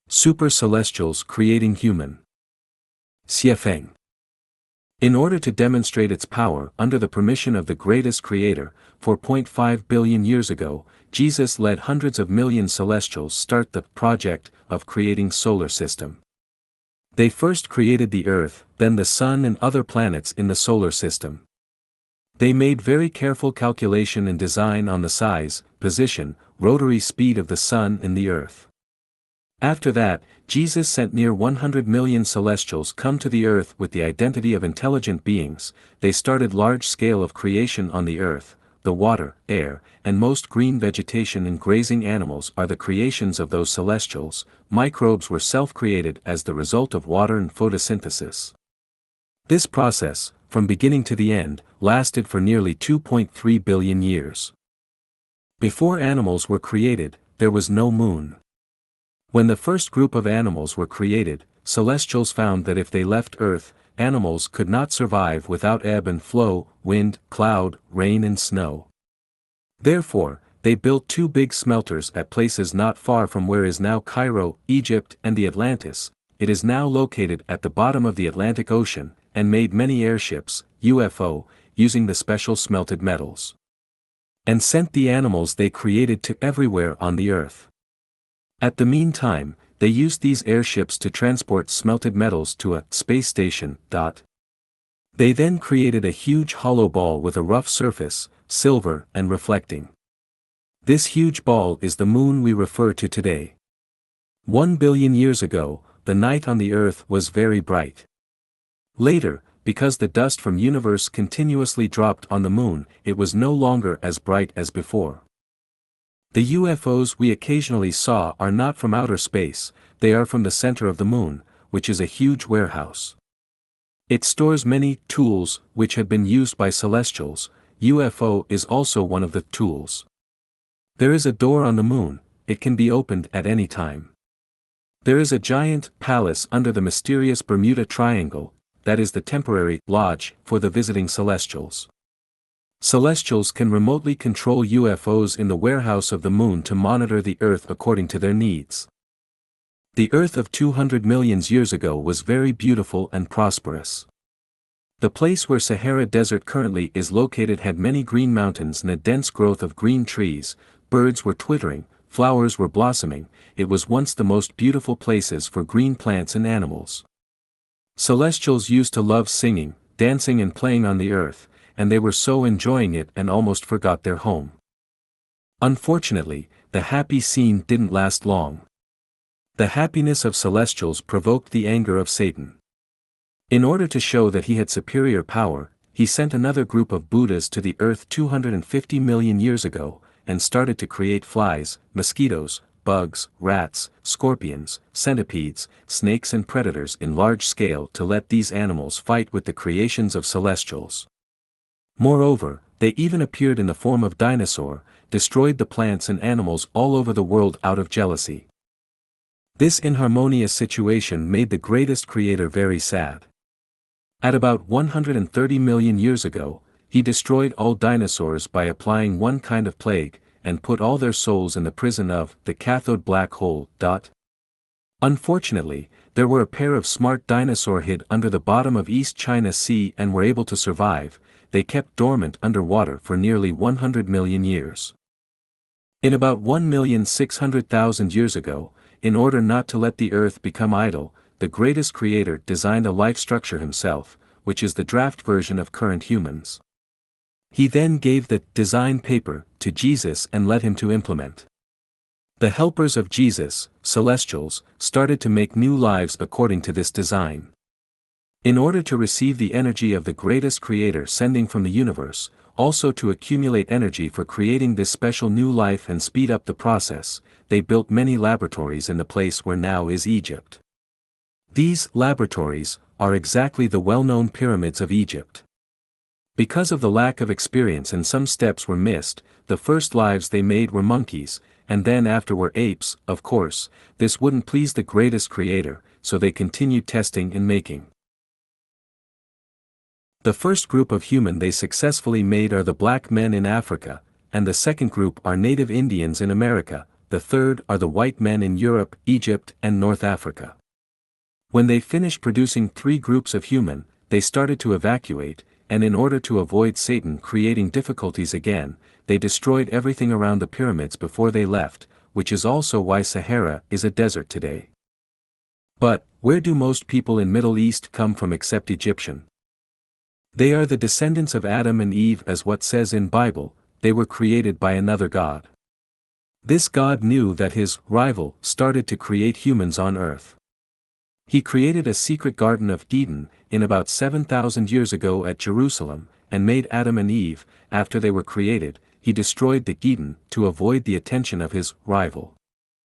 Super celestials creating human. Xiefeng. In order to demonstrate its power under the permission of the greatest creator, 4.5 billion years ago, Jesus led hundreds of million celestials start the project of creating solar system. They first created the Earth, then the Sun and other planets in the solar system. They made very careful calculation and design on the size, position, rotary speed of the Sun and the Earth. After that, Jesus sent near 100 million celestials come to the Earth with the identity of intelligent beings. They started large scale of creation on the Earth. The water, air, and most green vegetation and grazing animals are the creations of those celestials. Microbes were self-created as the result of water and photosynthesis. This process, from beginning to the end, lasted for nearly 2.3 billion years. Before animals were created, there was no moon. When the first group of animals were created, celestials found that if they left Earth, animals could not survive without ebb and flow, wind, cloud, rain and snow. Therefore, they built two big smelters at places not far from where is now Cairo, Egypt and the Atlantis. It is now located at the bottom of the Atlantic Ocean, and made many airships, UFO, using the special smelted metals. And sent the animals they created to everywhere on the Earth. At the meantime, they used these airships to transport smelted metals to a space station. They then created a huge hollow ball with a rough surface, silver and reflecting. This huge ball is the moon we refer to today. 1 billion years ago, the night on the Earth was very bright. Later, because the dust from universe continuously dropped on the moon, it was no longer as bright as before. The UFOs we occasionally saw are not from outer space, they are from the center of the moon, which is a huge warehouse. It stores many tools which have been used by celestials. UFO is also one of the tools. There is a door on the moon, it can be opened at any time. There is a giant palace under the mysterious Bermuda Triangle, that is the temporary lodge for the visiting celestials. Celestials can remotely control UFOs in the warehouse of the moon to monitor the Earth according to their needs. The Earth of 200 million years ago was very beautiful and prosperous. The place where Sahara Desert currently is located had many green mountains and a dense growth of green trees, birds were twittering, flowers were blossoming, it was once the most beautiful places for green plants and animals. Celestials used to love singing, dancing and playing on the Earth, and they were so enjoying it and almost forgot their home. Unfortunately, the happy scene didn't last long. The happiness of celestials provoked the anger of Satan. In order to show that he had superior power, he sent another group of Buddhas to the Earth 250 million years ago, and started to create flies, mosquitoes, bugs, rats, scorpions, centipedes, snakes and predators in large scale to let these animals fight with the creations of celestials. Moreover, they even appeared in the form of dinosaur, destroyed the plants and animals all over the world out of jealousy. This inharmonious situation made the greatest creator very sad. At about 130 million years ago, he destroyed all dinosaurs by applying one kind of plague, and put all their souls in the prison of the cathode black hole. Unfortunately, there were a pair of smart dinosaurs hid under the bottom of East China Sea and were able to survive. They kept dormant underwater for nearly 100 million years. In about 1,600,000 years ago, in order not to let the Earth become idle, the greatest creator designed a life structure himself, which is the draft version of current humans. He then gave the design paper to Jesus and led him to implement. The helpers of Jesus, celestials, started to make new lives according to this design. In order to receive the energy of the greatest creator sending from the universe, also to accumulate energy for creating this special new life and speed up the process, they built many laboratories in the place where now is Egypt. These laboratories are exactly the well-known pyramids of Egypt. Because of the lack of experience and some steps were missed, the first lives they made were monkeys, and then after were apes. Of course, this wouldn't please the greatest creator, so they continued testing and making. The first group of human they successfully made are the black men in Africa, and the second group are native Indians in America, the third are the white men in Europe, Egypt, and North Africa. When they finished producing 3 groups of human, they started to evacuate, and in order to avoid Satan creating difficulties again, they destroyed everything around the pyramids before they left, which is also why Sahara is a desert today. But, where do most people in Middle East come from except Egyptian? They are the descendants of Adam and Eve, as what says in Bible, they were created by another God. This God knew that his rival started to create humans on earth. He created a secret Garden of Eden, in about 7,000 years ago at Jerusalem, and made Adam and Eve. After they were created, he destroyed the Eden to avoid the attention of his rival.